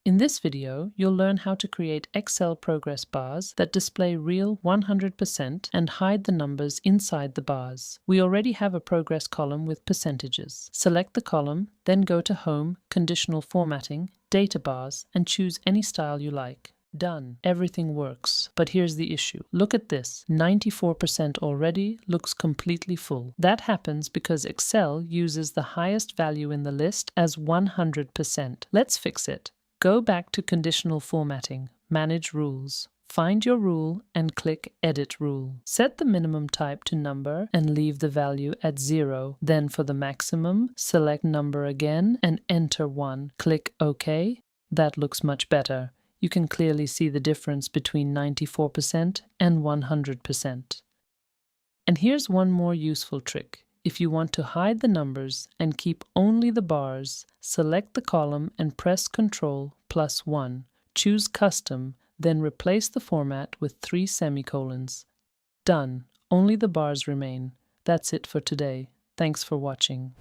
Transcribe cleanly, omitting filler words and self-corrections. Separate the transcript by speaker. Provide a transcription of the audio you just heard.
Speaker 1: In this video, you'll learn how to create Excel progress bars that display real 100% and hide the numbers inside the bars. We already have a progress column with percentages. Select the column, then go to Home, Conditional Formatting, Data Bars, and choose any style you like. Done. Everything works. But here's the issue. Look at this. 94% already looks completely full. That happens because Excel uses the highest value in the list as 100%. Let's fix it. Go back to Conditional Formatting, Manage Rules. Find your rule and click Edit Rule. Set the minimum type to number and leave the value at 0. Then for the maximum, select number again and enter 1. Click OK. That looks much better. You can clearly see the difference between 94% and 100%. And here's one more useful trick. If you want to hide the numbers and keep only the bars, select the column and press Ctrl+1. Choose Custom, then replace the format with 3 semicolons. Done. Only the bars remain. That's it for today. Thanks for watching.